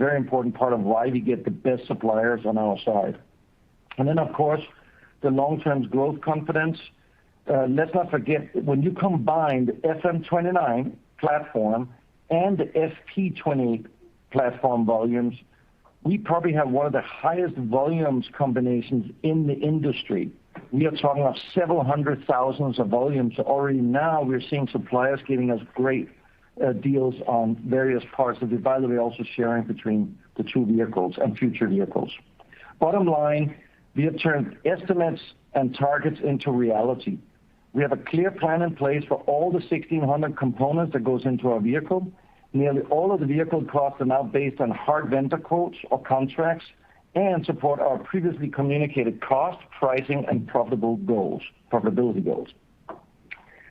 very important part of why we get the best suppliers on our side. And then, of course, the long-term growth confidence. Let's not forget, when you combine the FM29 platform and the FP28 platform volumes, we probably have one of the highest volumes combinations in the industry. We are talking of several hundred thousands of volumes. So already now we're seeing suppliers giving us great deals on various parts of it. By the way, also sharing between the two vehicles and future vehicles. Bottom line, we have turned estimates and targets into reality. We have a clear plan in place for all the 1,600 components that goes into our vehicle. Nearly all of the vehicle costs are now based on hard vendor quotes or contracts and support our previously communicated cost, pricing, and profitability goals.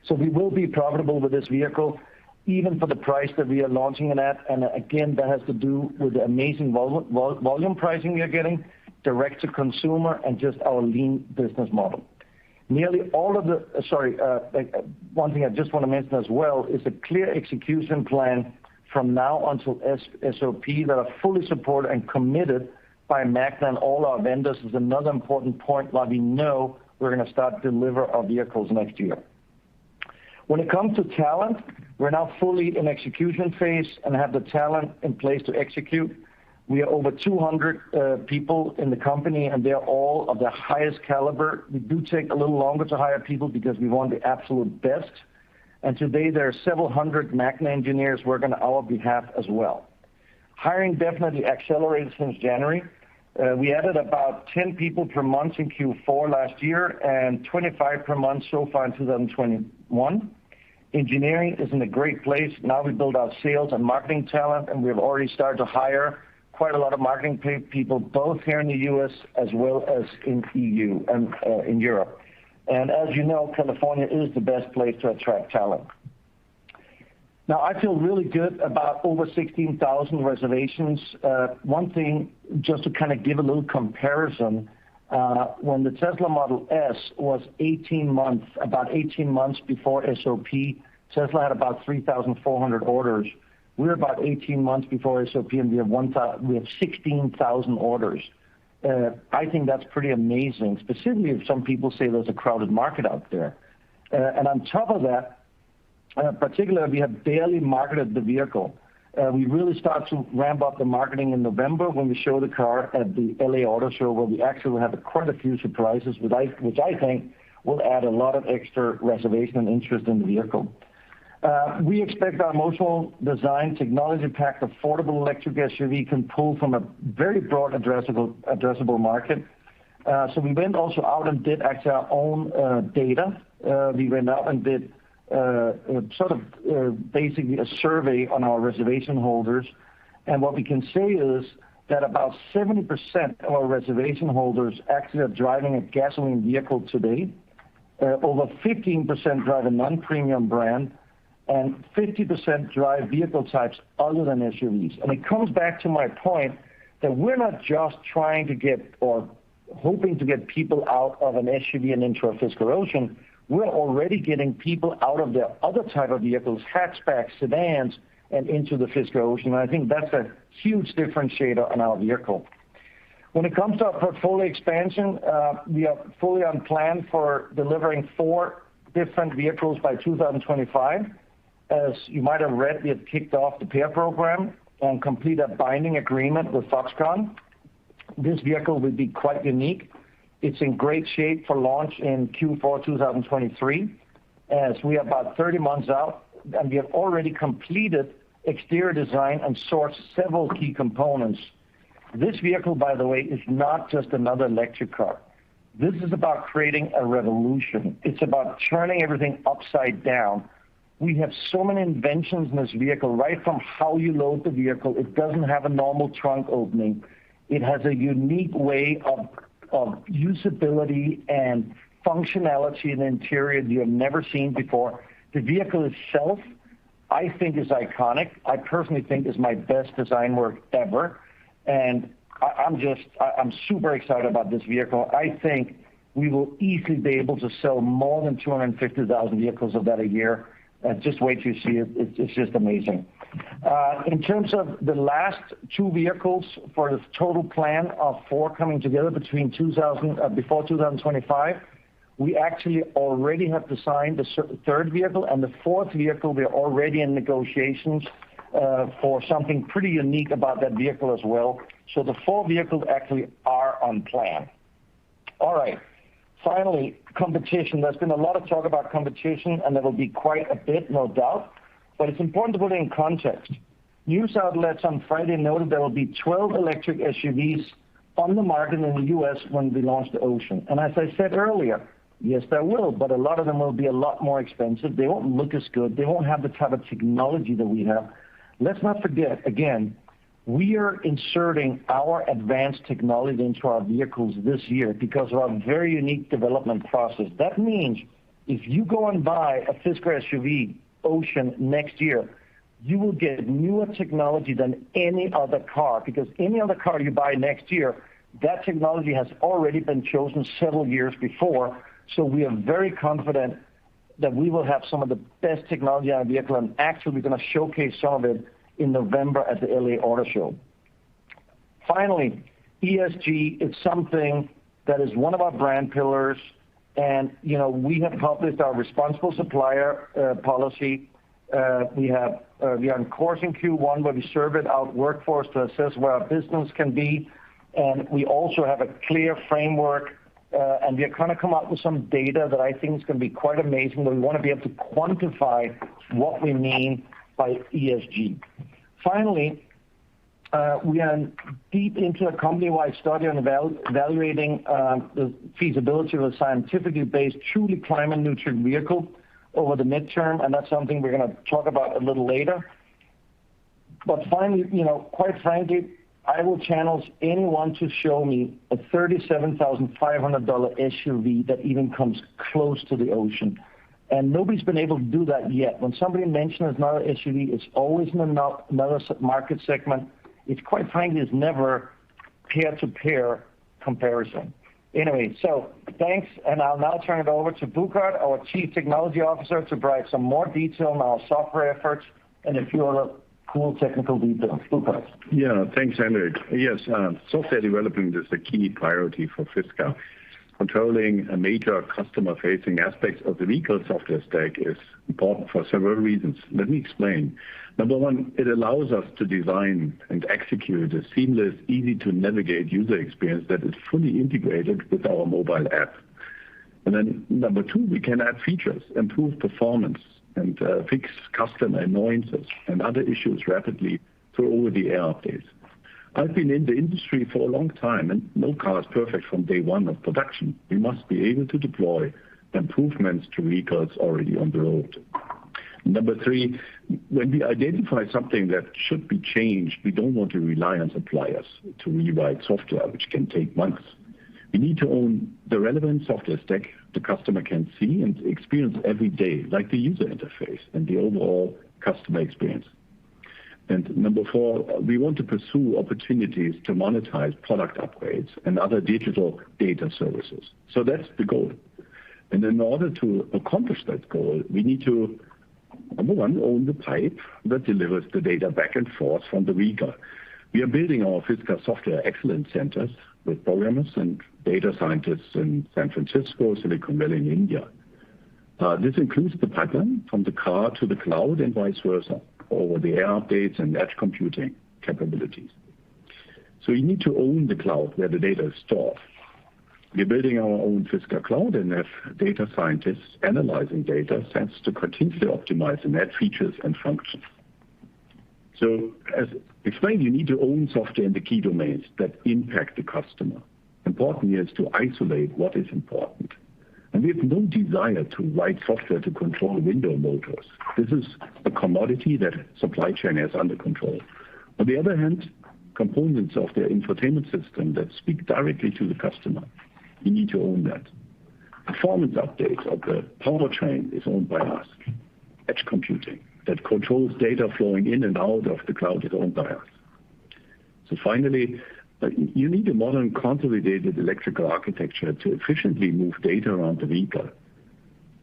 So we will be profitable with this vehicle, even for the price that we are launching it at. And again, that has to do with the amazing volume pricing we are getting, direct to consumer, and just our lean business model. Nearly all of the, one thing I just want to mention as well is a clear execution plan from now until SOP that are fully supported and committed by Magna and all our vendors is another important point why we know we're going to start deliver our vehicles next year. When it comes to talent, we're now fully in execution phase and have the talent in place to execute. We are over 200 people in the company, and they're all of the highest caliber. We do take a little longer to hire people because we want the absolute best. And today there are several hundred Magna engineers working on our behalf as well. Hiring definitely accelerated since January. We added about 10 people per month in Q4 last year and 25 per month so far in 2021. Engineering is in a great place. Now we build our sales and marketing talent, and we've already started to hire quite a lot of marketing people, both here in the U.S. as well as in EU and in Europe. And as you know, California is the best place to attract talent. Now, I feel really good about over 16,000 reservations. One thing, just to kind of give a little comparison, when the Tesla Model S was about 18 months before SOP, Tesla had about 3,400 orders. We're about 18 months before SOP, and we have 16,000 orders. I think that's pretty amazing, specifically if some people say there's a crowded market out there. And on top of that, particularly, we have barely marketed the vehicle. We really start to ramp up the marketing in November when we show the car at the LA Auto Show, where we actually will have quite a few surprises, which I think will add a lot of extra reservation and interest in the vehicle. We expect our emotional design, technology-packed, affordable electric SUV can pull from a very broad addressable market. So we went also out and did actually our own data. We went out and did basically a survey on our reservation holders. And what we can say is that about 70% of our reservation holders actually are driving a gasoline vehicle today. Over 15% drive a non-premium brand, and 50% drive vehicle types other than SUVs. And it comes back to my point that we're not just trying to get or hoping to get people out of an SUV and into a Fisker Ocean. We're already getting people out of their other type of vehicles, hatchbacks, sedans, and into the Fisker Ocean. And I think that's a huge differentiator on our vehicle. When it comes to our portfolio expansion, we are fully on plan for delivering 4 different vehicles by 2025. As you might have read, we have kicked off the PAIR program and completed a binding agreement with Foxconn. This vehicle will be quite unique. It's in great shape for launch in Q4 2023, as we are about 30 months out, and we have already completed exterior design and sourced several key components. This vehicle, by the way, is not just another electric car. This is about creating a revolution. It's about turning everything upside down. We have so many inventions in this vehicle, right from how you load the vehicle. It doesn't have a normal trunk opening. It has a unique way of usability and functionality in the interior you have never seen before. The vehicle itself, I think, is iconic. I personally think is my best design work ever. And I'm super excited about this vehicle. I think we will easily be able to sell more than 250,000 vehicles of that a year. Just wait till you see it. It's just amazing. In terms of the last two vehicles for the total plan of 4 coming together before 2025, we actually already have designed the third vehicle, and the fourth vehicle, we're already in negotiations for something pretty unique about that vehicle as well. So the 4 vehicles actually are on plan. All right. Finally, competition. There's been a lot of talk about competition, and there will be quite a bit, no doubt. But it's important to put it in context. News outlets on Friday noted there will be 12 electric SUVs on the market in the U.S. when we launch the Ocean. And as I said earlier, yes, there will, but a lot of them will be a lot more expensive. They won't look as good. They won't have the type of technology that we have. Let's not forget, again, we are inserting our advanced technology into our vehicles this year because of our very unique development process. That means if you go and buy a Fisker SUV Ocean next year, you will get newer technology than any other car, because any other car you buy next year, that technology has already been chosen several years before. So we are very confident that we will have some of the best technology on our vehicle, and actually we're going to showcase some of it in November at the LA Auto Show. Finally, ESG is something that is one of our brand pillars, and we have published our responsible supplier policy. We are on course in Q1 where we surveyed our workforce to assess where our business can be, and we also have a clear framework, and we are going to come up with some data that I think is going to be quite amazing, but we want to be able to quantify what we mean by ESG. Finally, we are deep into a company-wide study on evaluating the feasibility of a scientifically based, truly climate-neutral vehicle over the midterm, and that's something we're going to talk about a little later. But finally, quite frankly, I will challenge anyone to show me a $37,500 SUV that even comes close to the Ocean. And nobody's been able to do that yet. When somebody mentions another SUV, it's always in another market segment. It's quite frankly, it's never peer-to-peer comparison. Anyway, so thanks, and I'll now turn it over to Burkhard, our Chief Technology Officer, to provide some more detail on our software efforts and a few other cool technical details. Burkhard. Yeah, thanks, Henrik. Yes, software development is a key priority for Fisker. Controlling a major customer-facing aspects of the vehicle software stack is important for several reasons. Let me explain. Number one, it allows us to design and execute a seamless, easy-to-navigate user experience that is fully integrated with our mobile app. And then number two, we can add features, improve performance, and fix customer annoyances and other issues rapidly through over-the-air updates. I've been in the industry for a long time, and no car is perfect from day one of production. We must be able to deploy improvements to vehicles already on the road. Number three, when we identify something that should be changed, we don't want to rely on suppliers to rewrite software, which can take months. We need to own the relevant software stack the customer can see and experience every day, like the user interface and the overall customer experience. And number four, we want to pursue opportunities to monetize product upgrades and other digital data services. So that's the goal. And in order to accomplish that goal, we need to, number one, own the pipe that delivers the data back and forth from the vehicle. We are building our Fisker Software Excellence Centers with programmers and data scientists in San Francisco, Silicon Valley, and India. This includes the pipeline from the car to the cloud and vice versa, over the air updates and edge computing capabilities. So you need to own the cloud where the data is stored. We're building our own Fisker Cloud and have data scientists analyzing data sets to continuously optimize and add features and functions. So as explained, you need to own software in the key domains that impact the customer. Important is to isolate what is important. And we have no desire to write software to control window motors. This is a commodity that supply chain has under control. On the other hand, components of their infotainment system that speak directly to the customer, we need to own that. Performance updates of the powertrain is owned by us. Edge computing that controls data flowing in and out of the cloud is owned by us. So finally, you need a modern consolidated electrical architecture to efficiently move data around the vehicle.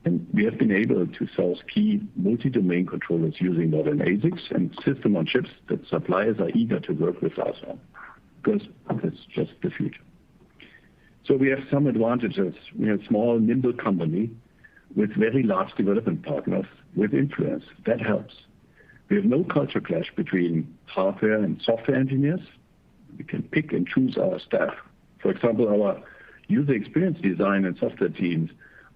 And we have been able to source key multi-domain controllers using modern ASICs and system on chips that suppliers are eager to work with us on, because that's just the future. So we have some advantages. We are a small, nimble company with very large development partners with influence. That helps. We have no culture clash between hardware and software engineers. We can pick and choose our staff. For example, our user experience design and software teams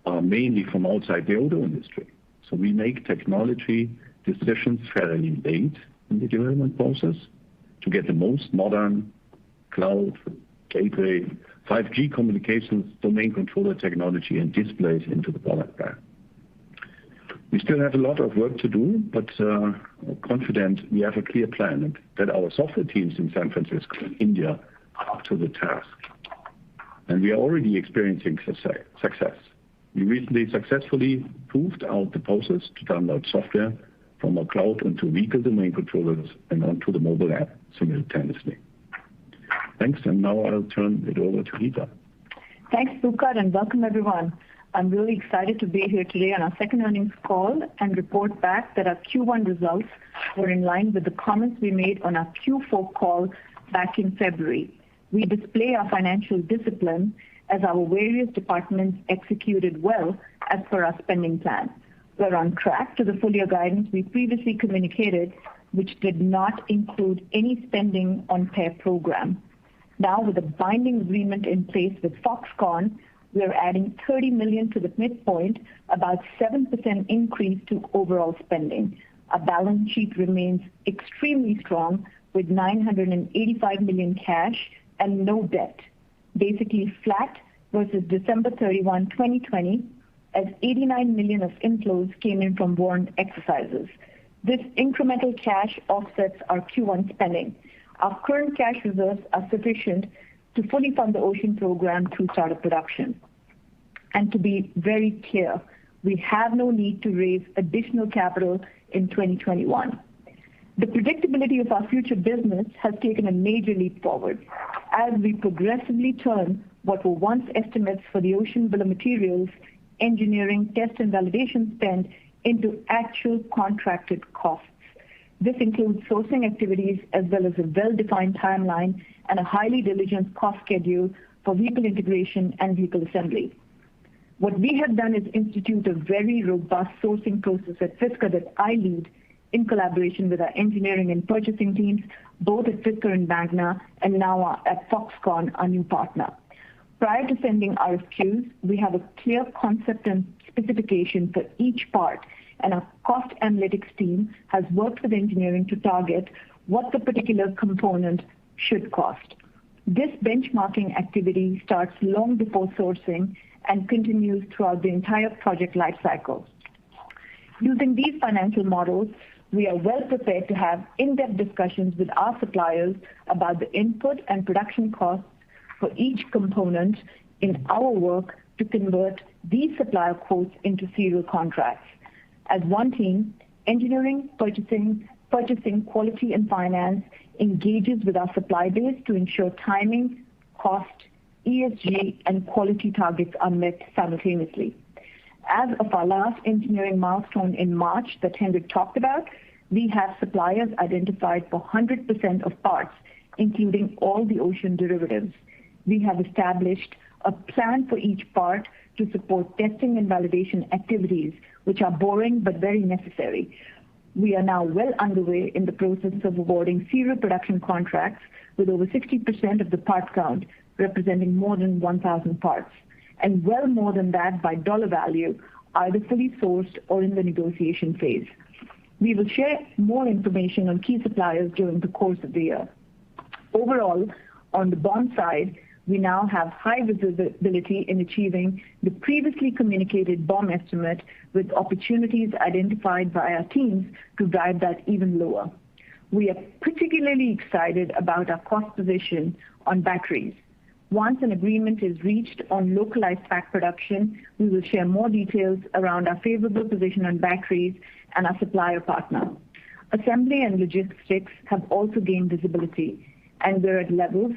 are mainly from outside the auto industry. So we make technology decisions fairly late in the development process to get the most modern cloud, gateway, 5G communications, domain controller technology, and displays into the product bag. We still have a lot of work to do, but confident we have a clear plan and that our software teams in San Francisco and India are up to the task. And we are already experiencing success. We recently successfully proved out the process to download software from our cloud into vehicle domain controllers and onto the mobile app simultaneously. Thanks, and now I'll turn it over to Rita. Thanks, Burkhard, and welcome everyone. I'm really excited to be here today on our second earnings call and report back that our Q1 results were in line with the comments we made on our Q4 call back in February. We display our financial discipline as our various departments executed well as per our spending plan. We're on track to the full year guidance we previously communicated, which did not include any spending on PAIR program. Now, with a binding agreement in place with Foxconn, we are adding $30 million to the midpoint, about 7% increase to overall spending. Our balance sheet remains extremely strong with $985 million cash and no debt, basically flat versus December 31, 2020, as $89 million of inflows came in from warrant exercises. This incremental cash offsets our Q1 spending. Our current cash reserves are sufficient to fully fund the Ocean program through start of production. And to be very clear, we have no need to raise additional capital in 2021. The predictability of our future business has taken a major leap forward as we progressively turn what were once estimates for the Ocean bill of materials, engineering, test and validation spend into actual contracted costs. This includes sourcing activities as well as a well-defined timeline and a highly diligent cost schedule for vehicle integration and vehicle assembly. What we have done is institute a very robust sourcing process at Fisker that I lead in collaboration with our engineering and purchasing teams, both at Fisker and Magna, and now at Foxconn, our new partner. Prior to sending RFQs, we have a clear concept and specification for each part, and our cost analytics team has worked with engineering to target what the particular component should cost. This benchmarking activity starts long before sourcing and continues throughout the entire project lifecycle. Using these financial models, we are well prepared to have in-depth discussions with our suppliers about the input and production costs for each component in our work to convert these supplier quotes into serial contracts. As one team, engineering, purchasing, quality, and finance engages with our supply base to ensure timing, cost, ESG, and quality targets are met simultaneously. As of our last engineering milestone in March that Hendrik talked about, we have suppliers identified for 100% of parts, including all the Ocean derivatives. We have established a plan for each part to support testing and validation activities, which are boring but very necessary. We are now well underway in the process of awarding serial production contracts with over 60% of the part count representing more than 1,000 parts, and well more than that by dollar value, either fully sourced or in the negotiation phase. We will share more information on key suppliers during the course of the year. Overall, on the BOM side, we now have high visibility in achieving the previously communicated BOM estimate with opportunities identified by our teams to drive that even lower. We are particularly excited about our cost position on batteries. Once an agreement is reached on localized pack production, we will share more details around our favorable position on batteries and our supplier partner. Assembly and logistics have also gained visibility, and we're at levels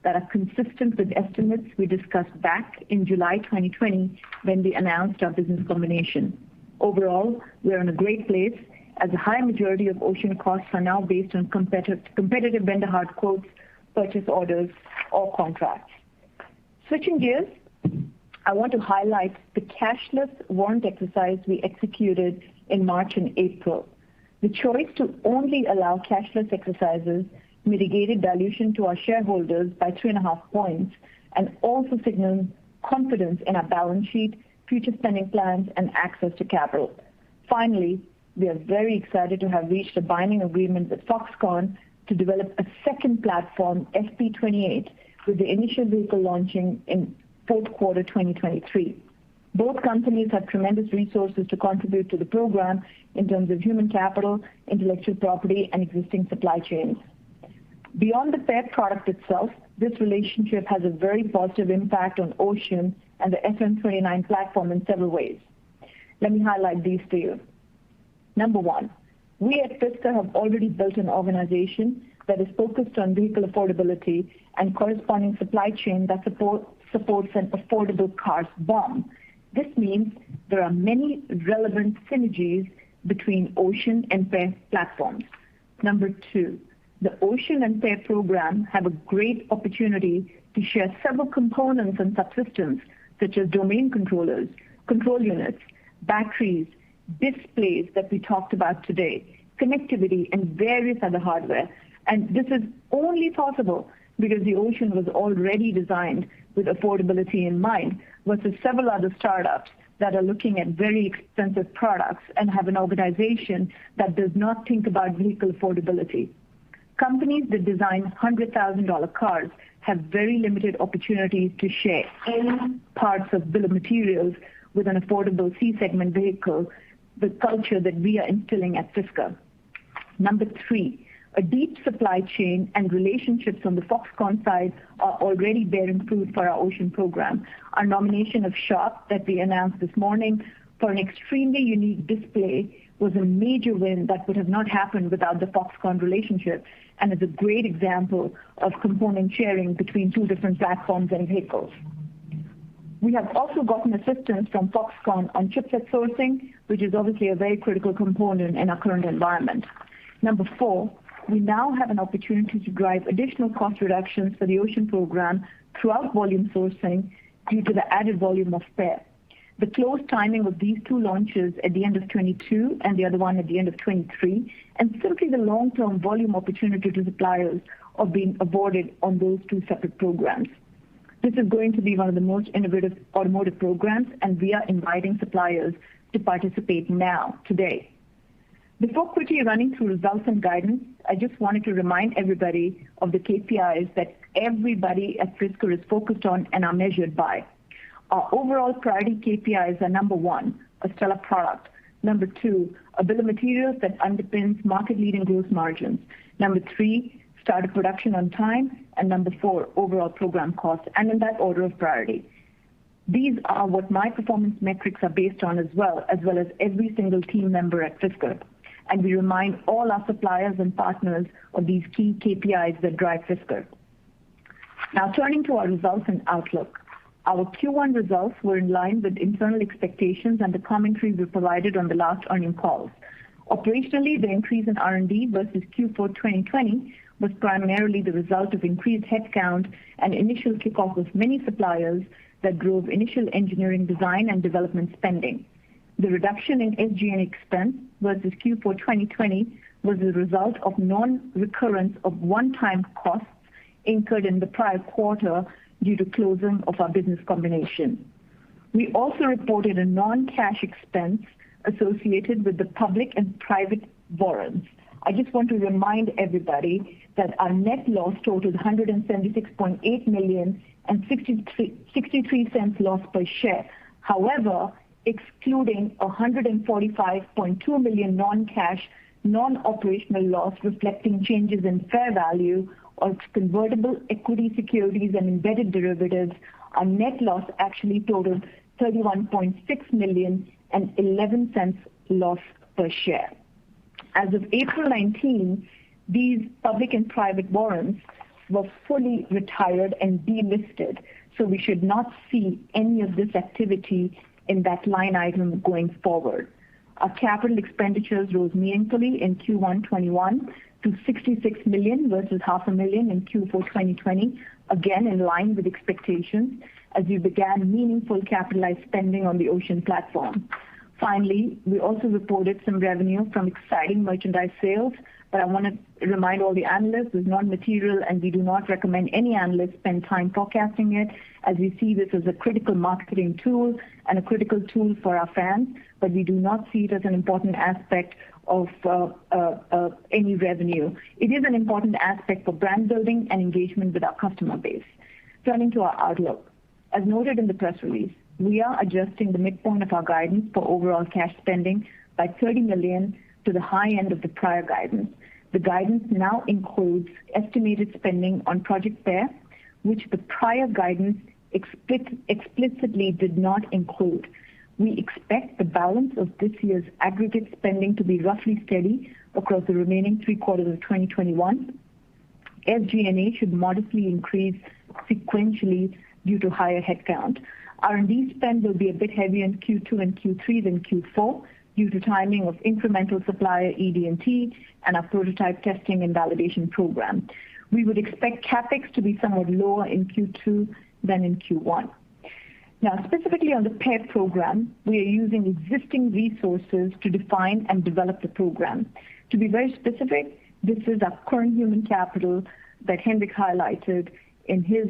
that are consistent with estimates we discussed back in July 2020 when we announced our business combination. Overall, we are in a great place as a high majority of ocean costs are now based on competitive vendor hard quotes, purchase orders, or contracts. Switching gears, I want to highlight the cashless warrant exercise we executed in March and April. The choice to only allow cashless exercises mitigated dilution to our shareholders by 3.5 points and also signaled confidence in our balance sheet, future spending plans, and access to capital. Finally, we are very excited to have reached a binding agreement with Foxconn to develop a second platform, FP28, with the initial vehicle launching in fourth quarter 2023. Both companies have tremendous resources to contribute to the program in terms of human capital, intellectual property, and existing supply chains. Beyond the PEAR product itself, this relationship has a very positive impact on Ocean and the FM29 platform in several ways. Let me highlight these for you. Number one, we at Fisker have already built an organization that is focused on vehicle affordability and corresponding supply chain that supports an affordable cars BOM. This means there are many relevant synergies between Ocean and PEAR platforms. Number two, the Ocean and PEAR program have a great opportunity to share several components and subsystems such as domain controllers, control units, batteries, displays that we talked about today, connectivity, and various other hardware. And this is only possible because the Ocean was already designed with affordability in mind versus several other startups that are looking at very expensive products and have an organization that does not think about vehicle affordability. Companies that design $100,000 cars have very limited opportunities to share any parts of bill of materials with an affordable C-segment vehicle, the culture that we are instilling at Fisker. Number three, a deep supply chain and relationships on the Foxconn side are already bearing fruit for our Ocean program. Our nomination of Sharp that we announced this morning for an extremely unique display was a major win that would have not happened without the Foxconn relationship, and is a great example of component sharing between two different platforms and vehicles. We have also gotten assistance from Foxconn on chipset sourcing, which is obviously a very critical component in our current environment. Number four, we now have an opportunity to drive additional cost reductions for the Ocean program throughout volume sourcing due to the added volume of PEAR. The close timing of these two launches at the end of 22 and the other one at the end of 23, and simply the long-term volume opportunity to suppliers of being awarded on those two separate programs. This is going to be one of the most innovative automotive programs, and we are inviting suppliers to participate now, today. Before quickly running through results and guidance, I just wanted to remind everybody of the KPIs that everybody at Fisker is focused on and are measured by. Our overall priority KPIs are number one, a stellar product. Number two, a bill of materials that underpins market-leading gross margins. Number three, start of production on time. And number four, overall program costs, and in that order of priority. These are what my performance metrics are based on as well as every single team member at Fisker. And we remind all our suppliers and partners of these key KPIs that drive Fisker. Now turning to our results and outlook. Our Q1 results were in line with internal expectations and the commentary we provided on the last earnings calls. Operationally, the increase in R&D versus Q4 2020 was primarily the result of increased headcount and initial kickoff of many suppliers that drove initial engineering design and development spending. The reduction in SG&A expense versus Q4 2020 was the result of non-recurrence of one-time costs incurred in the prior quarter due to closing of our business combination. We also reported a non-cash expense associated with the public and private warrants. I just want to remind everybody that our net loss totaled $176.8 million and 63 cents loss per share. However, excluding $145.2 million non-cash, non-operational loss reflecting changes in fair value of convertible equity securities and embedded derivatives, our net loss actually totaled $31.6 million and 11 cents loss per share. As of April 19, these public and private warrants were fully retired and delisted, so we should not see any of this activity in that line item going forward. Our capital expenditures rose meaningfully in Q1 21 to $66 million versus $500,000 in Q4 2020, again in line with expectations as we began meaningful capitalized spending on the Ocean platform. Finally, we also reported some revenue from exciting merchandise sales, but I want to remind all the analysts it's not material and we do not recommend any analyst spend time forecasting it, as we see this as a critical marketing tool and a critical tool for our fans, but we do not see it as an important aspect of any revenue. It is an important aspect for brand building and engagement with our customer base. Turning to our outlook. As noted in the press release, we are adjusting the midpoint of our guidance for overall cash spending by $30 million to the high end of the prior guidance. The guidance now includes estimated spending on Project Bear, which the prior guidance explicitly did not include. We expect the balance of this year's aggregate spending to be roughly steady across the remaining 3 quarters of 2021. SG&A should modestly increase sequentially due to higher headcount. R&D spend will be a bit heavier in Q2 and Q3 than Q4 due to timing of incremental supplier ED&T and our prototype testing and validation program. We would expect CapEx to be somewhat lower in Q2 than in Q1. Now, specifically on the PAIR program, we are using existing resources to define and develop the program. To be very specific, this is our current human capital that Henrik highlighted in his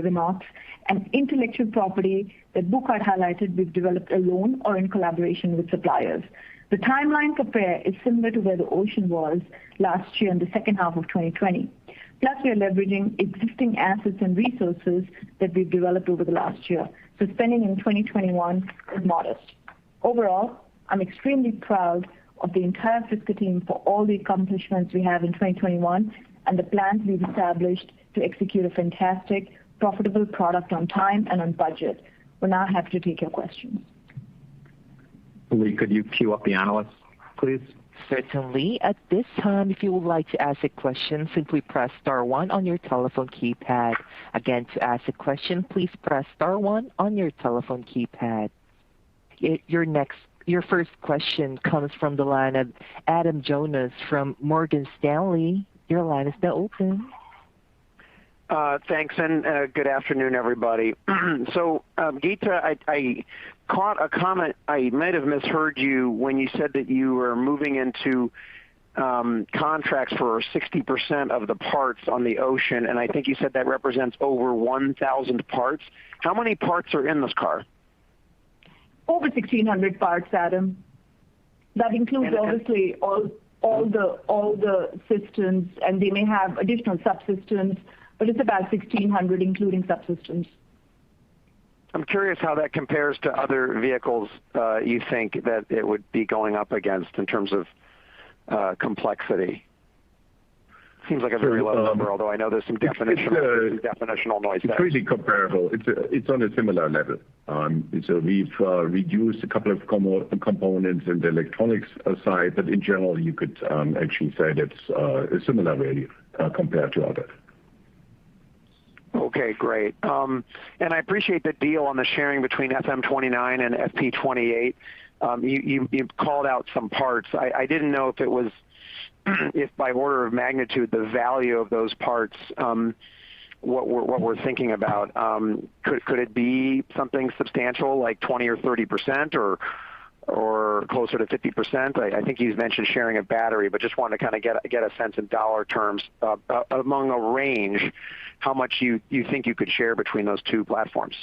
remarks, and intellectual property that Burkhard highlighted we've developed alone or in collaboration with suppliers. The timeline for PAIR is similar to where the Ocean was last year in the second half of 2020. Plus, we are leveraging existing assets and resources that we've developed over the last year. So spending in 2021 is modest. Overall, I'm extremely proud of the entire Fisker team for all the accomplishments we have in 2021 and the plans we've established to execute a fantastic, profitable product on time and on budget. We're now happy to take your questions. Lee, could you queue up the analysts, please? Certainly. At this time, if you would like to ask a question, simply press *1 on your telephone keypad. Again, to ask a question, please press *1 on your telephone keypad. Your first question comes from the line of Adam Jonas from Morgan Stanley. Your line is now open. Thanks, and good afternoon, everybody. So, Geeta, I caught a comment. I might have misheard you when you said that you were moving into contracts for 60% of the parts on the Ocean, and I think you said that represents over 1,000 parts. How many parts are in this car? Over 1,600 parts, Adam. That includes obviously all the systems, and they may have additional subsystems, but it's about 1,600 including subsystems. I'm curious how that compares to other vehicles you think that it would be going up against in terms of complexity. Seems like a very low number, although I know there's some definitional noise there. It's really comparable. It's on a similar level. So we've reduced a couple of components in the electronics side, but in general, you could actually say that's a similar value compared to others. Okay, great. And I appreciate the deal on the sharing between FM29 and FP28. You called out some parts. I didn't know if it was, if by order of magnitude, the value of those parts, what we're thinking about. Could it be something substantial like 20 or 30% or closer to 50%? I think you mentioned sharing a battery, but just wanted to kind of get a sense in dollar terms among a range, how much you think you could share between those two platforms.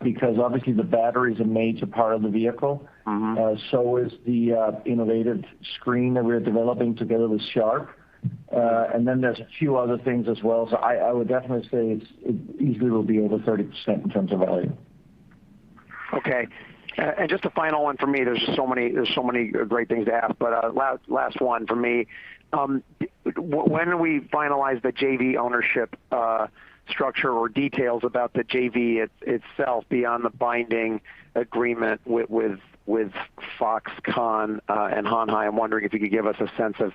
Because obviously the battery is a major part of the vehicle. Mm-hmm. So is the innovative screen that we're developing together with Sharp. And then there's a few other things as well. So I would definitely say it easily will be over 30% in terms of value. Okay. And just a final one for me. There's so many great things to ask, but last one for me. When we finalize the JV ownership structure or details about the JV itself beyond the binding agreement with with Foxconn and Honhai. I'm wondering if you could give us a sense of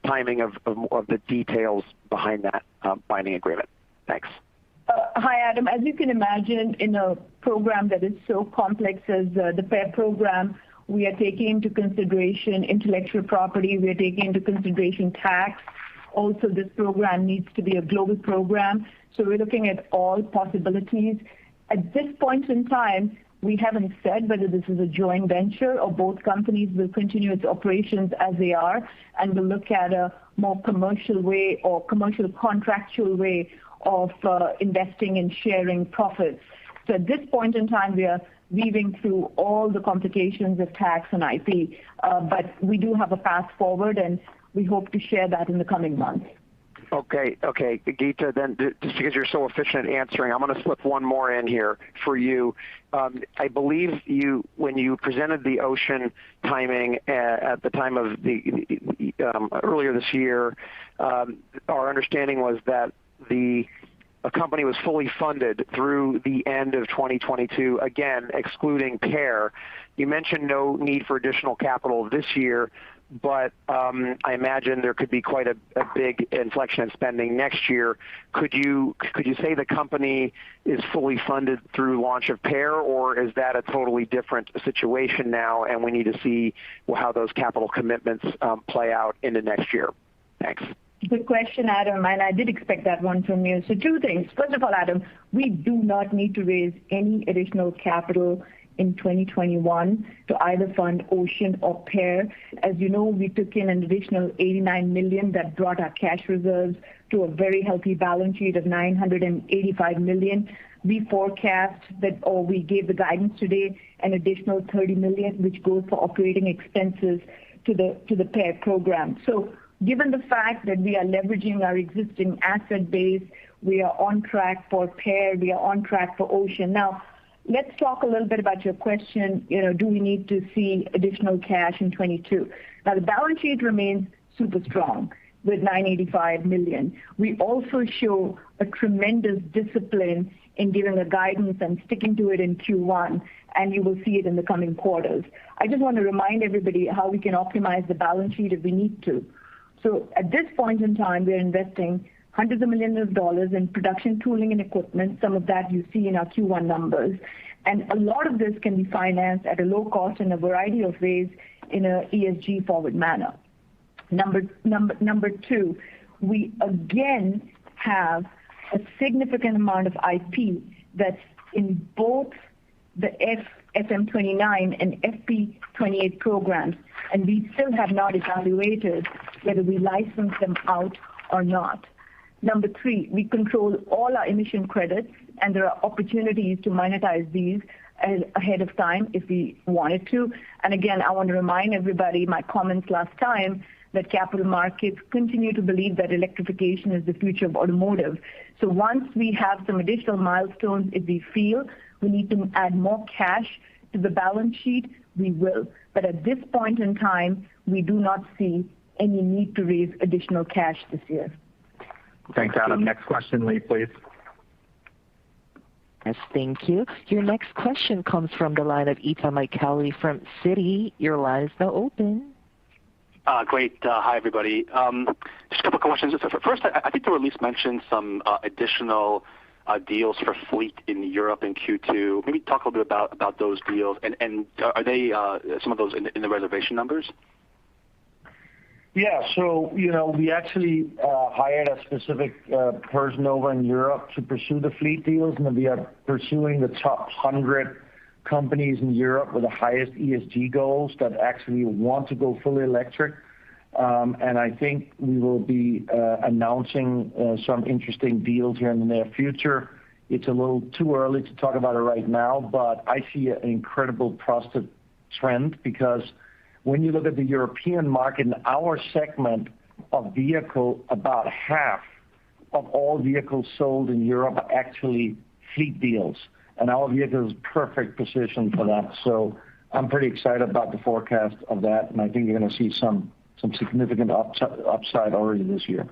timing of the details behind that binding agreement. Thanks. Hi, Adam. As you can imagine, in a program that is so complex as the PAIR program, we are taking into consideration intellectual property. We are taking into consideration tax. Also, this program needs to be a global program. So we're looking at all possibilities. At this point in time, we haven't said whether this is a joint venture or both companies will continue its operations as they are, and we'll look at a more commercial way or commercial contractual way of investing and sharing profits. So at this point in time, we are weaving through all the complications of tax and IP, but we do have a path forward, and we hope to share that in the coming months. Okay, Geeta, then just because you're so efficient at answering, I'm going to slip one more in here for you. I believe when you presented the Ocean timing at the time of the earlier this year, our understanding was that a company was fully funded through the end of 2022, again, excluding PAIR. You mentioned no need for additional capital this year, but I imagine there could be quite a big inflection in spending next year. Could you say the company is fully funded through launch of PAIR, or is that a totally different situation now, and we need to see how those capital commitments play out into next year? Thanks. Good question, Adam, and I did expect that one from you. So two things. First of all, Adam, we do not need to raise any additional capital in 2021 to either fund Ocean or PAIR. As you know, we took in an additional $89 million that brought our cash reserves to a very healthy balance sheet of $985 million. We forecast that, or we gave the guidance today, an additional $30 million, which goes for operating expenses to the PAIR program. So given the fact that we are leveraging our existing asset base, we are on track for PAIR, we are on track for Ocean. Now, let's talk a little bit about your question, do we need to see additional cash in 22? Now, the balance sheet remains super strong with $985 million. We also show a tremendous discipline in giving the guidance and sticking to it in Q1, and you will see it in the coming quarters. I just want to remind everybody how we can optimize the balance sheet if we need to. So at this point in time, we're investing hundreds of millions of dollars in production tooling and equipment. Some of that you see in our Q1 numbers. And a lot of this can be financed at a low cost in a variety of ways in a ESG forward manner. Number two, we again have a significant amount of IP that's in both the FM29 and FP28 programs, and we still have not evaluated whether we license them out or not. Number three, we control all our emission credits, and there are opportunities to monetize these ahead of time if we wanted to. And again, I want to remind everybody my comments last time that capital markets continue to believe that electrification is the future of automotive. So once we have some additional milestones, if we feel we need to add more cash to the balance sheet, we will. But at this point in time, we do not see any need to raise additional cash this year. Thanks, Adam. Next question, Lee, please. Yes, thank you. Your next question comes from the line of Itay Michaeli from Citi. Your line is now open. Great. Hi, everybody. Just a couple of questions. First, I think the release mentioned some additional deals for fleet in Europe in Q2. Maybe talk a little bit about those deals, and are they some of those in the reservation numbers? Yeah, so we actually hired a specific person over in Europe to pursue the fleet deals, and we are pursuing the top 100 companies in Europe with the highest ESG goals that actually want to go fully electric. And I think we will be announcing some interesting deals here in the near future. It's a little too early to talk about it right now, but I see an incredible positive trend because when you look at the European market in our segment of vehicle, about half of all vehicles sold in Europe are actually fleet deals. And our vehicle is perfect position for that. So I'm pretty excited about the forecast of that, and I think you're going to see some significant upside already this year.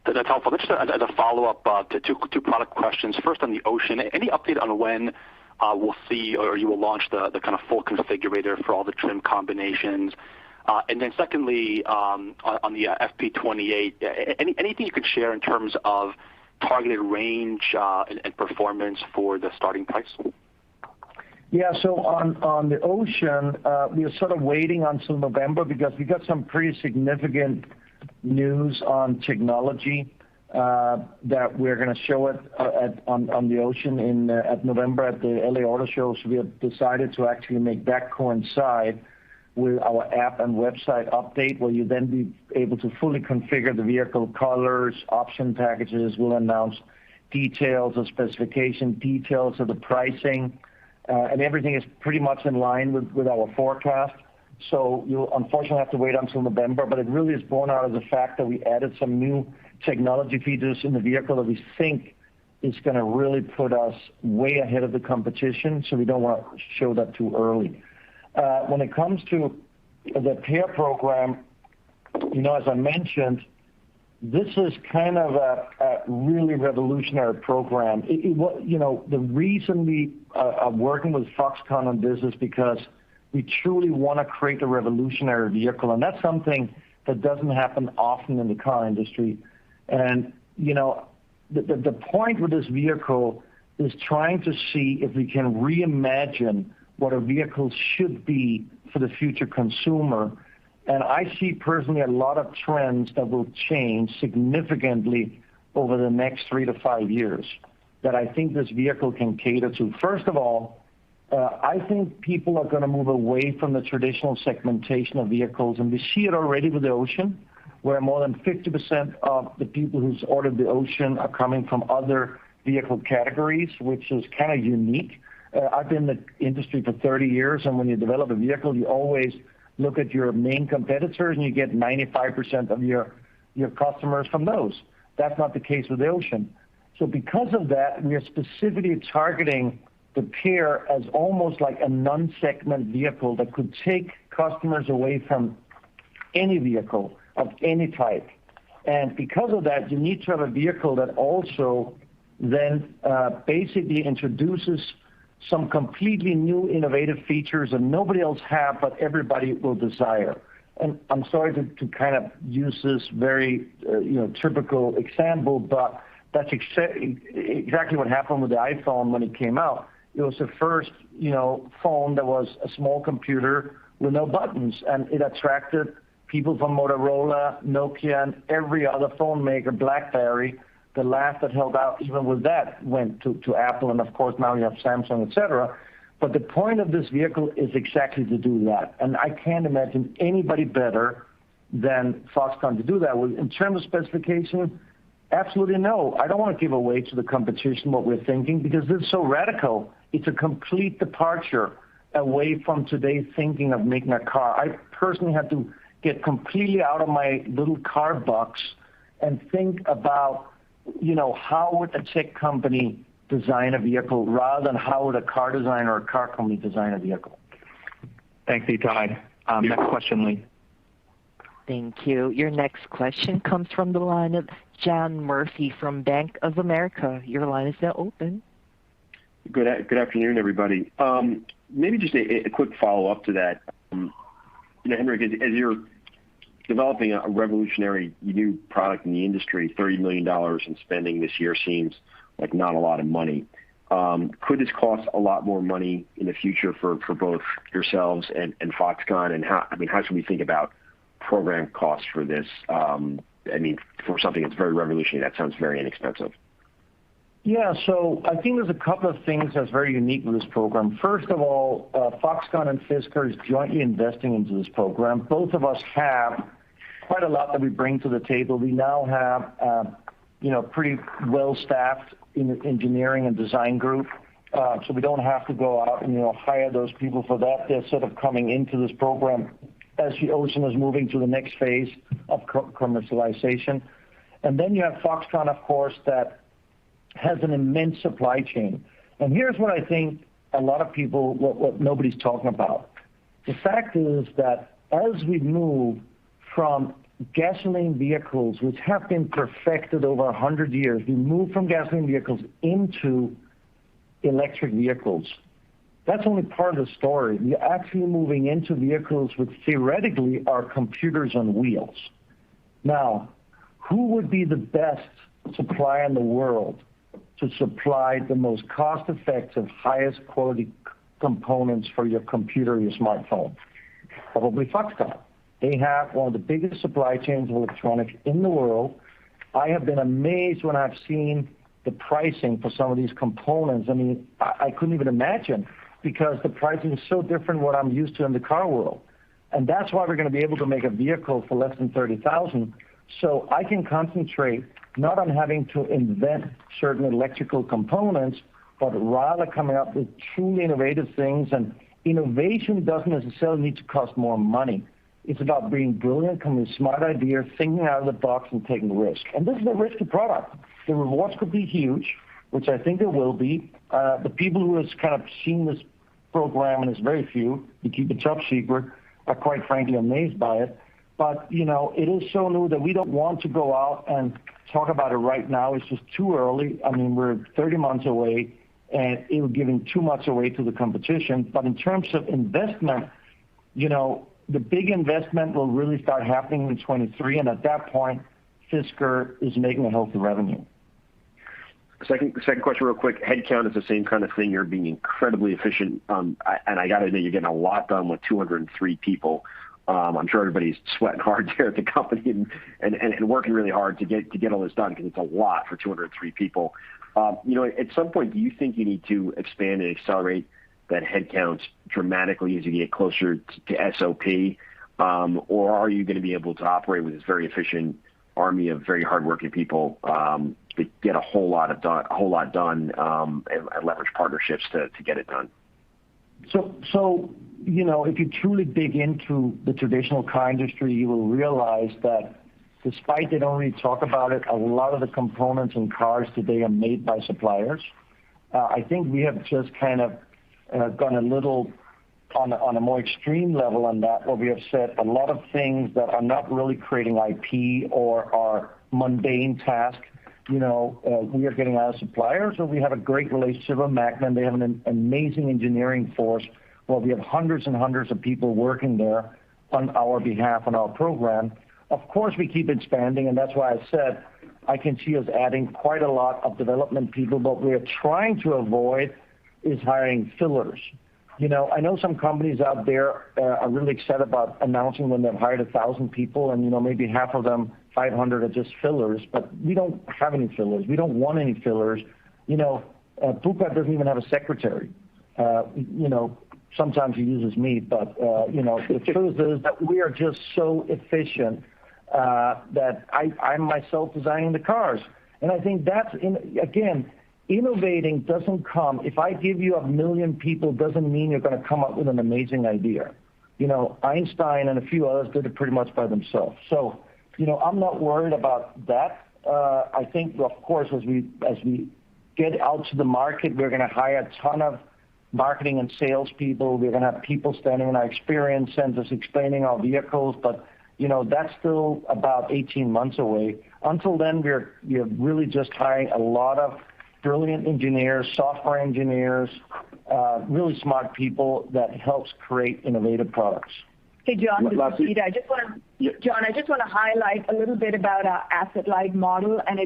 That's helpful. Just as a follow-up to two product questions. First, on the Ocean, any update on when we'll see, or you will launch the kind of full configurator for all the trim combinations? And then secondly, on the FP28, anything you could share in terms of targeted range and performance for the starting price? Yeah, so on the Ocean, we are sort of waiting until November because we got some pretty significant news on technology that we're going to show it on the Ocean at November at the LA Auto Show. So we have decided to actually make that coincide with our app and website update, where you then be able to fully configure the vehicle colors, option packages. We'll announce details of specification, details of the pricing, and everything is pretty much in line with our forecast. So you'll unfortunately have to wait until November, but it really is born out of the fact that we added some new technology features in the vehicle that we think is going to really put us way ahead of the competition, so we don't want to show that too early. When it comes to the PAIR program, as I mentioned, this is kind of a really revolutionary program. The reason we are working with Foxconn on this is because we truly want to create a revolutionary vehicle, and that's something that doesn't happen often in the car industry. And the point with this vehicle is trying to see if we can reimagine what a vehicle should be for the future consumer. And I see personally a lot of trends that will change significantly over the next 3 to 5 years that I think this vehicle can cater to. First of all, I think people are going to move away from the traditional segmentation of vehicles, and we see it already with the Ocean, where more than 50% of the people who's ordered the Ocean are coming from other vehicle categories, which is kind of unique. I've been in the industry for 30 years, and when you develop a vehicle, you always look at your main competitors, and you get 95% of your customers from those. That's not the case with the Ocean. So because of that, we are specifically targeting the PAIR as almost like a non-segment vehicle that could take customers away from any vehicle of any type. And because of that, you need to have a vehicle that also then basically introduces some completely new innovative features that nobody else have, but everybody will desire. And I'm sorry to kind of use this very typical example, but that's exactly what happened with the iPhone when it came out. It was the first phone that was a small computer with no buttons, and it attracted people from Motorola, Nokia, and every other phone maker, BlackBerry. The last that held out even with that went to Apple, and of course now you have Samsung, etc. But the point of this vehicle is exactly to do that, and I can't imagine anybody better than Foxconn to do that. In terms of specification, absolutely no. I don't want to give away to the competition what we're thinking, because this is so radical. It's a complete departure away from today's thinking of making a car. I personally had to get completely out of my little car box and think about how would a tech company design a vehicle rather than how would a car designer or a car company design a vehicle. Thanks, Itay. Next question, Lee. Thank you. Your next question comes from the line of John Murphy from Bank of America. Your line is now open. Good afternoon, everybody. Maybe just a quick follow-up to that. Henrik, as you're developing a revolutionary new product in the industry, $30 million in spending this year seems like not a lot of money. Could this cost a lot more money in the future for both yourselves and Foxconn? And how should we think about program costs for this? For something that's very revolutionary, that sounds very inexpensive. Yeah, so I think there's a couple of things that's very unique with this program. First of all, Foxconn and Fisker is jointly investing into this program. Both of us have quite a lot that we bring to the table. We now have, pretty well-staffed engineering and design group, so we don't have to go out and hire those people for that. They're sort of coming into this program as the Ocean is moving to the next phase of commercialization. And then you have Foxconn, of course, that has an immense supply chain. And here's what I think a lot of people, what nobody's talking about. The fact is that as we move from gasoline vehicles, which have been perfected over 100 years, we move from gasoline vehicles into electric vehicles. That's only part of the story. We're actually moving into vehicles which theoretically are computers on wheels. Now, who would be the best supplier in the world to supply the most cost-effective, highest quality components for your computer or your smartphone? Probably Foxconn. They have one of the biggest supply chains of electronics in the world. I have been amazed when I've seen the pricing for some of these components. I mean, I couldn't even imagine, because the pricing is so different what I'm used to in the car world. And that's why we're going to be able to make a vehicle for less than $30,000. So I can concentrate not on having to invent certain electrical components, but rather coming up with truly innovative things. And innovation doesn't necessarily need to cost more money. It's about being brilliant, coming with smart ideas, thinking out of the box, and taking risk. And this is a risky product. The rewards could be huge, which I think it will be. The people who have kind of seen this program, and it's very few, you keep it top secret, are quite frankly amazed by it. But, it is so new that we don't want to go out and talk about it right now. It's just too early. I mean, we're 30 months away, and it would giving too much away to the competition. But in terms of investment, the big investment will really start happening in 23, and at that point, Fisker is making a healthy revenue. Second question real quick. Headcount is the same kind of thing. You're being incredibly efficient, and I got to admit, you're getting a lot done with 203 people. I'm sure everybody's sweating hard there at the company and working really hard to get all this done, because it's a lot for 203 people. At some point, do you think you need to expand and accelerate that headcount dramatically as you get closer to SOP, or are you going to be able to operate with this very efficient army of very hardworking people to get a whole lot done, and leverage partnerships to get it done? So if you truly dig into the traditional car industry, you will realize that despite they don't really talk about it, a lot of the components in cars today are made by suppliers. I think we have just kind of gone a little on a more extreme level on that, where we have said a lot of things that are not really creating IP or are mundane tasks. We are getting out of suppliers, or we have a great relationship with Magna, and they have an amazing engineering force. Well, we have hundreds and hundreds of people working there on our behalf on our program. Of course, we keep expanding, and that's why I said I can see us adding quite a lot of development people. But we're trying to avoid is hiring fillers. I know some companies out there are really excited about announcing when they've hired 1,000 people, and maybe half of them, 500, are just fillers. But we don't have any fillers. We don't want any fillers. Buka doesn't even have a secretary. Sometimes he uses me, but the truth is that we are just so efficient that I'm myself designing the cars. And I think that's, again, innovating doesn't come. If I give you 1 million people, doesn't mean you're going to come up with an amazing idea. Einstein and a few others did it pretty much by themselves. So, I'm not worried about that. I think, of course, as we get out to the market, we're going to hire a ton of marketing and sales people. We're going to have people standing in our experience centers explaining our vehicles, but that's still about 18 months away. Until then, we're really just hiring a lot of brilliant engineers, software engineers, really smart people that helps create innovative products. Hey, John, this is Geeta. I just want to highlight a little bit about our asset-light model, and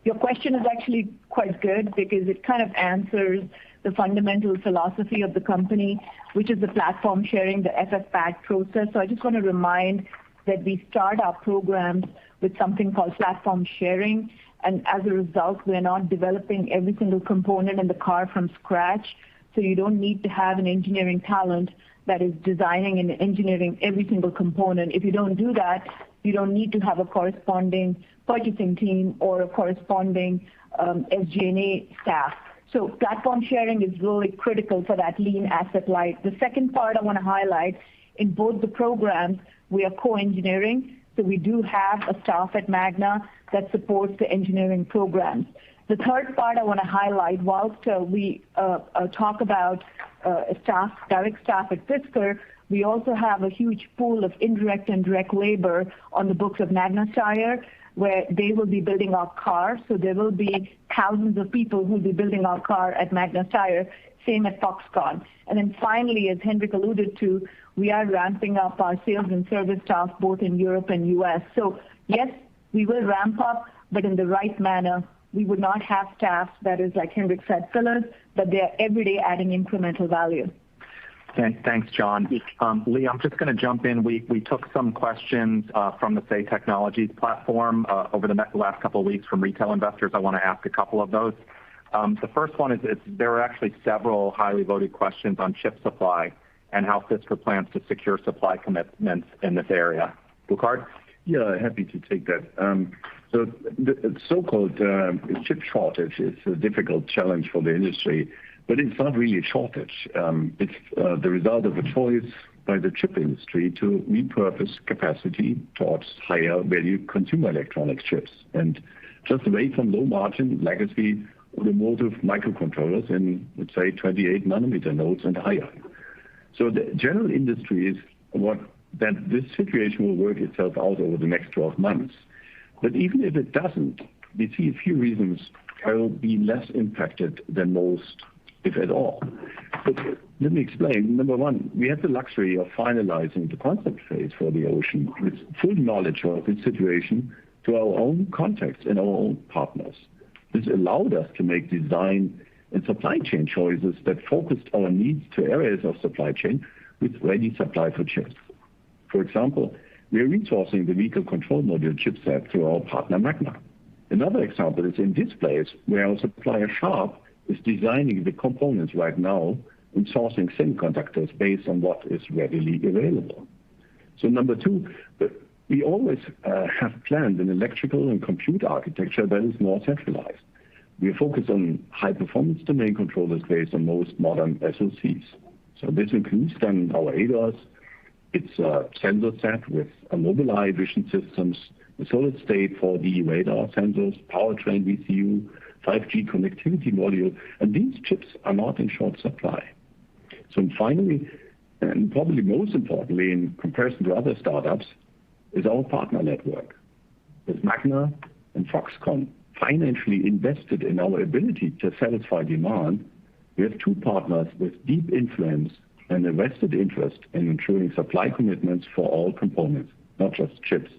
your question is actually quite good because it kind of answers the fundamental philosophy of the company, which is the platform sharing, the FFPAD process. So I just want to remind that we start our programs with something called platform sharing, and as a result, we're not developing every single component in the car from scratch. So you don't need to have an engineering talent that is designing and engineering every single component. If you don't do that, you don't need to have a corresponding purchasing team or a corresponding SG&A staff. So platform sharing is really critical for that lean asset light. The second part I want to highlight, in both the programs, we are co-engineering. So we do have a staff at Magna that supports the engineering programs. The third part I want to highlight, whilst we talk about direct staff at Fisker, we also have a huge pool of indirect and direct labor on the books of Magna Steyr. where they will be building our car. So there will be thousands of people who will be building our car at Magna Steyr, same at Foxconn. And then finally, as Henrik alluded to, we are ramping up our sales and service staff both in Europe and US. So yes, we will ramp up, but in the right manner. We would not have staff that is, like Henrik said, fillers, but they are every day adding incremental value. Thanks, John. Lee, I'm just going to jump in. We took some questions from the Say Technologies platform over the last couple of weeks from retail investors. I want to ask a couple of those. The first one is there are actually several highly voted questions on chip supply and how Fisker plans to secure supply commitments in this area. Burkhard? Yeah, happy to take that. So the so-called chip shortage is a difficult challenge for the industry, but it's not really a shortage. It's the result of a choice by the chip industry to repurpose capacity towards higher value consumer electronics chips and just away from low margin legacy automotive microcontrollers in, let's say, 28 nanometer nodes and higher. So the general industry is that this situation will work itself out over the next 12 months. But even if it doesn't, we see a few reasons I will be less impacted than most, if at all. But let me explain. Number one, we had the luxury of finalizing the concept phase for the Ocean with full knowledge of the situation to our own contacts and our own partners. This allowed us to make design and supply chain choices that focused our needs to areas of supply chain with ready supply for chips. For example, we are resourcing the vehicle control module chipset through our partner Magna. Another example is in displays, where our supplier Sharp is designing the components right now and sourcing semiconductors based on what is readily available. So number two, we always have planned an electrical and compute architecture that is more centralized. We are focused on high-performance domain controllers based on most modern SoCs. So this includes then our ADAS, its sensor set with a Mobileye vision systems, the solid-state 4D radar sensors, powertrain VCU, 5G connectivity module, and these chips are not in short supply. So finally, and probably most importantly in comparison to other startups, is our partner network. With Magna and Foxconn financially invested in our ability to satisfy demand, we have two partners with deep influence and a vested interest in ensuring supply commitments for all components, not just chips.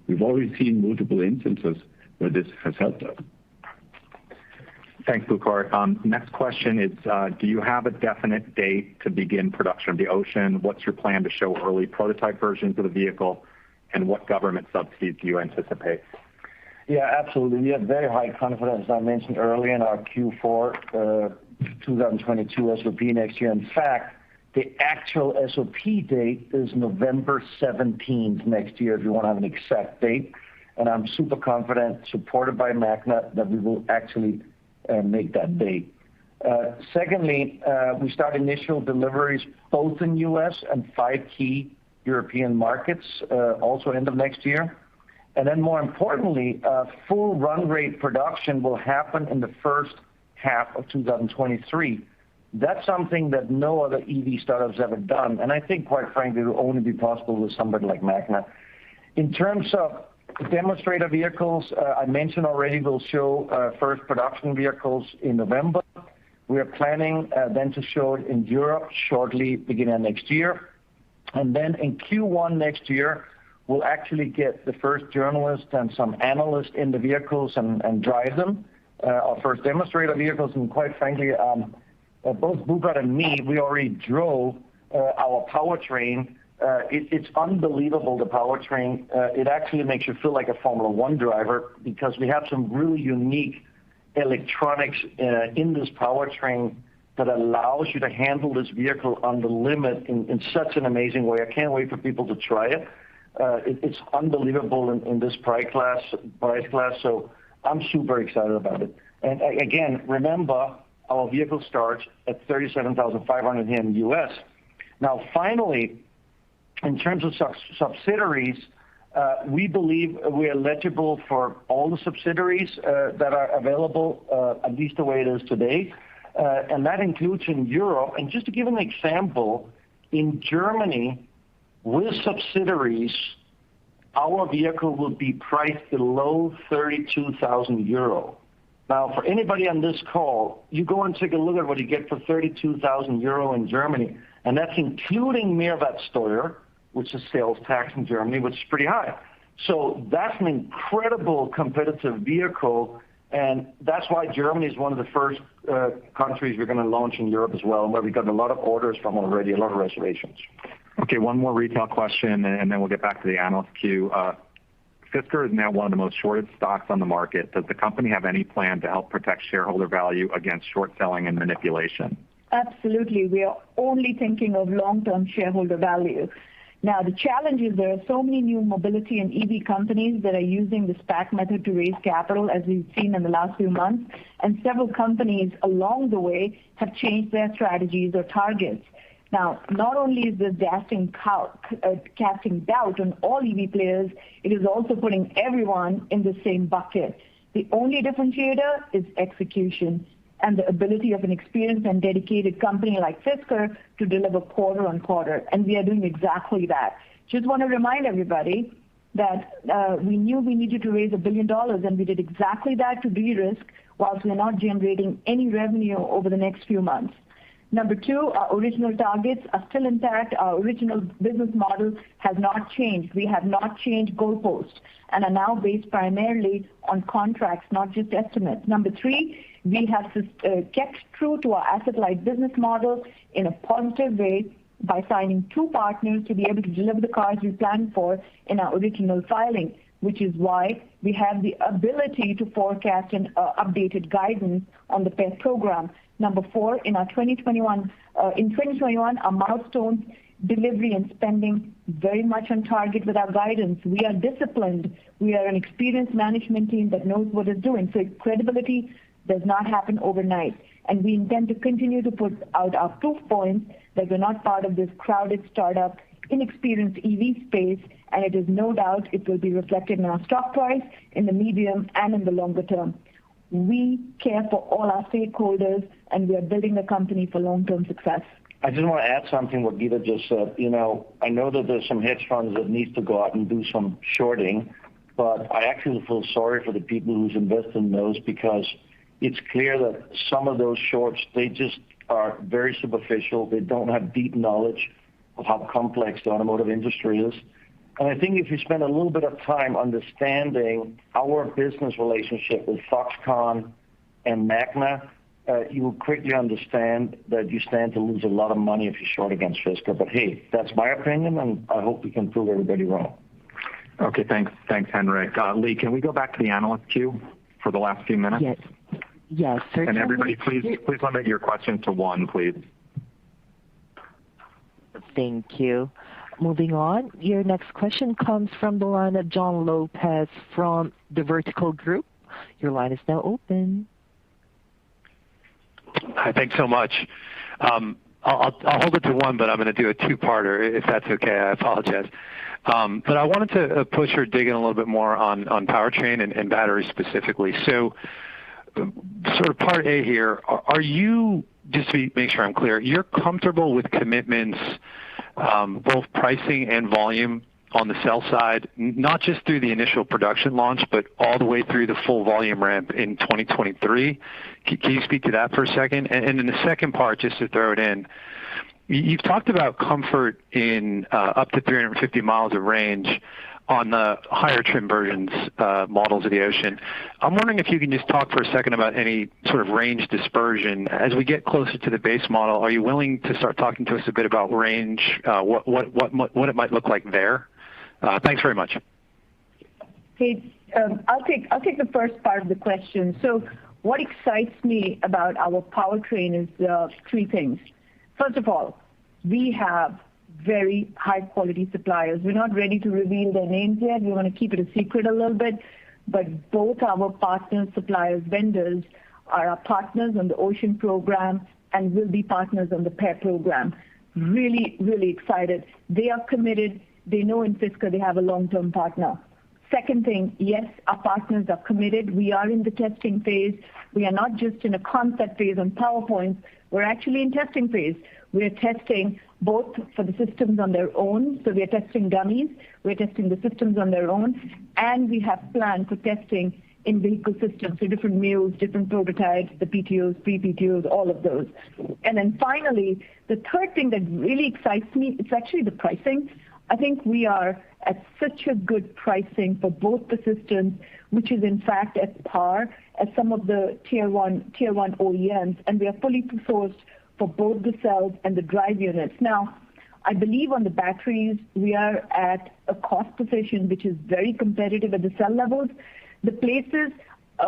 We've already seen multiple instances where this has helped us. Thanks, Burkhard. Next question is, do you have a definite date to begin production of the Ocean? What's your plan to show early prototype versions of the vehicle? And what government subsidies do you anticipate? Yeah, absolutely. We have very high confidence, as I mentioned earlier, in our Q4 2022 SOP next year. In fact, the actual SOP date is November 17th next year, if you want to have an exact date. And I'm super confident, supported by Magna, that we will actually make that date. Secondly, we start initial deliveries both in U.S. and 5 key European markets, also end of next year. And then more importantly, full run rate production will happen in the first half of 2023. That's something that no other EV startup's ever done. And I think, quite frankly, it will only be possible with somebody like Magna. In terms of demonstrator vehicles, I mentioned already we'll show first production vehicles in November. We are planning then to show it in Europe shortly, beginning of next year. And then in Q1 next year, we'll actually get the first journalists and some analysts in the vehicles and drive them, our first demonstrator vehicles. And quite frankly, both Burkhard and me, we already drove our powertrain. It's unbelievable, the powertrain. It actually makes you feel like a Formula One driver because we have some really unique electronics in this powertrain that allows you to handle this vehicle on the limit in such an amazing way. I can't wait for people to try it. It's unbelievable in this price class. So I'm super excited about it. And again, remember, our vehicle starts at $37,500 here in the U.S. Now, finally, in terms of subsidiaries, we believe we are eligible for all the subsidiaries that are available, at least the way it is today. And that includes in Europe. And just to give an example, in Germany, with subsidiaries, our vehicle will be priced below 32,000 euro. Now, for anybody on this call, you go and take a look at what you get for 32,000 euro in Germany, and that's including Mehrwertsteuer, which is sales tax in Germany, which is pretty high. So that's an incredible competitive vehicle, and that's why Germany is one of the first countries we're going to launch in Europe as well, and where we got a lot of orders from already, a lot of reservations. Okay, one more retail question, and then we'll get back to the analyst queue. Fisker is now one of the most shorted stocks on the market. Does the company have any plan to help protect shareholder value against short selling and manipulation? Absolutely. We are only thinking of long-term shareholder value. Now, the challenge is there are so many new mobility and EV companies that are using the SPAC method to raise capital, as we've seen in the last few months, and several companies along the way have changed their strategies or targets. Now, not only is this casting doubt on all EV players, it is also putting everyone in the same bucket. The only differentiator is execution and the ability of an experienced and dedicated company like Fisker to deliver quarter on quarter. And we are doing exactly that. Just want to remind everybody that we knew we needed to raise $1 billion, and we did exactly that to de-risk whilst we're not generating any revenue over the next few months. Number two, our original targets are still intact. Our original business model has not changed. We have not changed goalposts and are now based primarily on contracts, not just estimates. Number three, we have kept true to our asset-light business model in a positive way by signing 2 partners to be able to deliver the cars we planned for in our original filing, which is why we have the ability to forecast an updated guidance on the PEP program. Number 4, in 2021, our milestones, delivery and spending very much on target with our guidance. We are disciplined. We are an experienced management team that knows what it's doing. So credibility does not happen overnight. And we intend to continue to put out our proof points that we're not part of this crowded startup, inexperienced EV space, and it is no doubt it will be reflected in our stock price in the medium and in the longer term. We care for all our stakeholders, and we are building the company for long-term success. I just want to add something what Geeta just said. I know that there's some hedge funds that needs to go out and do some shorting, but I actually feel sorry for the people who's invested in those, because it's clear that some of those shorts, they just are very superficial. They don't have deep knowledge of how complex the automotive industry is. And I think if you spend a little bit of time understanding our business relationship with Foxconn and Magna, you will quickly understand that you stand to lose a lot of money if you short against Fisker. But hey, that's my opinion, and I hope we can prove everybody wrong. Okay, thanks, Henrik. Lee, can we go back to the analyst queue for the last few minutes? Yes, certainly. And everybody, please limit your question to 1, please. Thank you. Moving on, your next question comes from the line of John Lopez from the Vertical Group. Your line is now open. Hi, thanks so much. I'll hold it to 1, but I'm going to do a 2-parter if that's okay. I apologize. But I wanted to push or dig in a little bit more on powertrain and batteries specifically. So sort of part A here, are you, just to make sure I'm clear, you're comfortable with commitments, both pricing and volume on the sell side, not just through the initial production launch, but all the way through the full volume ramp in 2023? Can you speak to that for a second? And in the second part, just to throw it in, you've talked about comfort in up to 350 miles of range on the higher trim versions, models of the Ocean. I'm wondering if you can just talk for a second about any sort of range dispersion. As we get closer to the base model, are you willing to start talking to us a bit about range, what it might look like there? Thanks very much. Hey, I'll take the first part of the question. So what excites me about our powertrain is 3 things. First of all, we have very high quality suppliers. We're not ready to reveal their names yet. We want to keep it a secret a little bit, but both our partners, suppliers, vendors are our partners on the Ocean program and will be partners on the PEP program. Really, really excited. They are committed. They know in Fisker they have a long-term partner. Second thing, yes, our partners are committed. We are in the testing phase. We are not just in a concept phase on PowerPoints. We're actually in testing phase. We're testing both for the systems on their own, so we are testing dummies, we're testing the systems on their own, and we have plans for testing in vehicle systems, so different mules, different prototypes, the PTOs, pre-PTOs, all of those. And then finally, the third thing that really excites me, it's actually the pricing. I think we are at such a good pricing for both the systems, which is in fact at par as some of the tier one OEMs, and we are fully sourced for both the cells and the drive units. Now, I believe on the batteries, we are at a cost position which is very competitive at the cell levels. The places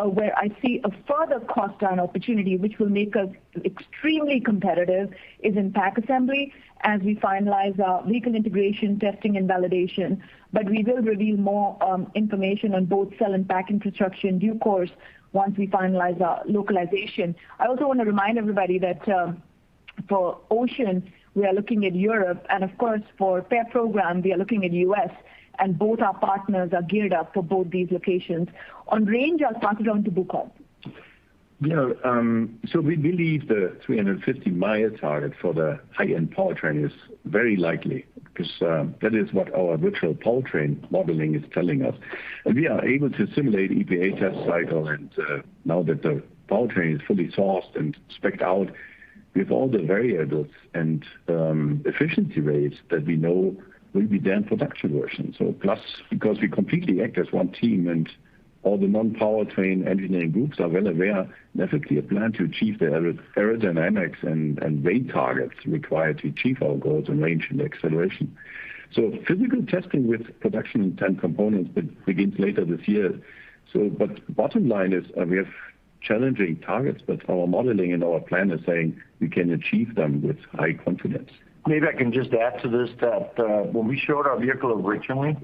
where I see a further cost down opportunity, which will make us extremely competitive, is in pack assembly as we finalize our vehicle integration, testing, and validation. But we will reveal more information on both cell and pack infrastructure in due course once we finalize our localization. I also want to remind everybody that for Ocean, we are looking at Europe, and of course for PAIR program, we are looking at US, and both our partners are geared up for both these locations. On range, I'll pass it on to Bukal. Yeah, so we believe the 350-mile target for the high-end powertrain is very likely because that is what our virtual powertrain modeling is telling us. And we are able to simulate EPA test cycle, and now that the powertrain is fully sourced and spec'd out with all the variables and efficiency rates that we know will be there in production version. So plus, because we completely act as one team and all the non-powertrain engineering groups are well aware, definitely a plan to achieve the aerodynamics and weight targets required to achieve our goals in range and acceleration. So physical testing with production intent components begins later this year. So, but bottom line is we have challenging targets, but our modeling and our plan is saying we can achieve them with high confidence. Maybe I can just add to this that when we showed our vehicle originally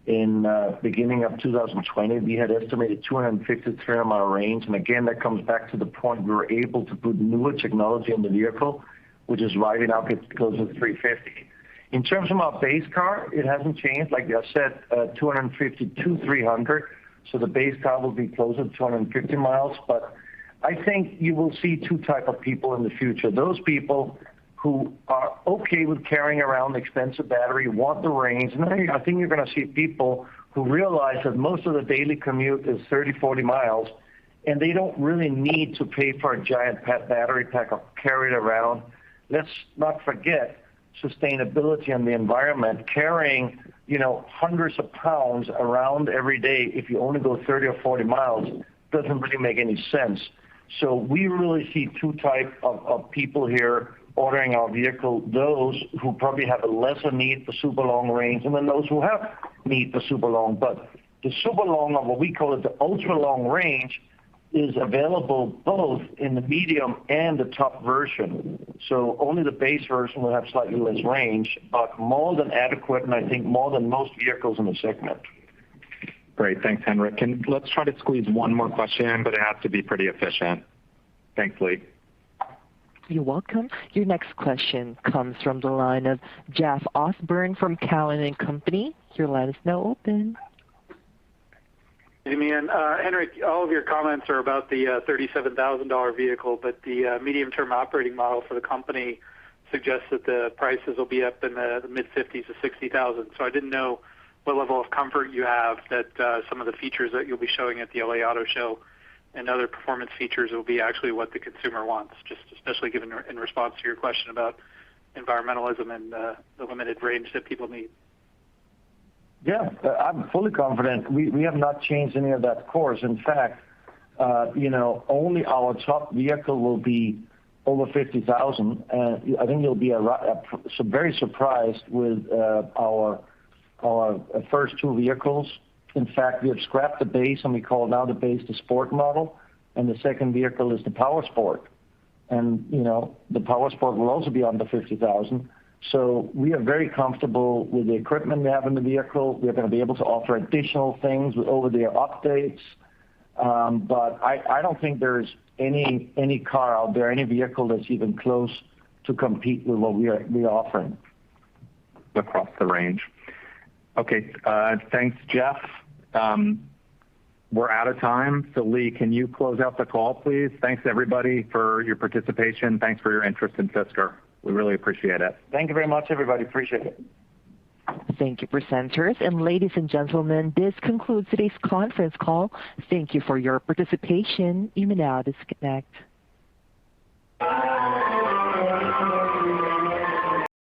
in beginning of 2020, we had estimated 250 to 300 mile range. And again, that comes back to the point we were able to put newer technology in the vehicle, which is driving up it close to 350. In terms of our base car, it hasn't changed. Like I said, 250 to 300. So the base car will be closer to 250 miles. But I think you will see two types of people in the future. Those people who are okay with carrying around an expensive battery, want the range. And I think you're going to see people who realize that most of the daily commute is 30, 40 miles, and they don't really need to pay for a giant battery pack or carry it around. Let's not forget sustainability and the environment. Carrying, hundreds of pounds around every day if you only go 30 or 40 miles doesn't really make any sense. So we really see two types of people here ordering our vehicle, those who probably have a lesser need for super long range, and then those who have need for super long. But the super long, or what we call it the ultra long range, is available both in the medium and the top version. So only the base version will have slightly less range, but more than adequate, and I think more than most vehicles in the segment. Great, thanks, Henrik. Let's try to squeeze one more question in, but it has to be pretty efficient. Thanks, Lee. You're welcome. Your next question comes from the line of Jeff Osborne from Cowen and Company. Your line is now open. Hey, man. Henrik, all of your comments are about the $37,000 vehicle, but the medium-term operating model for the company suggests that the prices will be up in the mid-50s to 60,000. So I didn't know what level of comfort you have that some of the features that you'll be showing at the LA Auto Show and other performance features will be actually what the consumer wants, just especially given in response to your question about environmentalism and the limited range that people need. Yeah, I'm fully confident. We have not changed any of that course. In fact, only our top vehicle will be over 50,000. I think you'll be very surprised with our first two vehicles. In fact, we have scrapped the base, and we call now the base the Sport model, and the second vehicle is the Power Sport. And, the Power Sport will also be under 50,000. So we are very comfortable with the equipment we have in the vehicle. We're going to be able to offer additional things with over-the-air updates. But I don't think there's any car out there, any vehicle that's even close to compete with what we are offering. Across the range. Okay, thanks, Jeff. We're out of time. So Lee, can you close out the call, please? Thanks everybody for your participation. Thanks for your interest in Fisker. We really appreciate it. Thank you very much, everybody. Appreciate it. Thank you, presenters. And ladies and gentlemen, this concludes today's conference call. Thank you for your participation. You may now disconnect.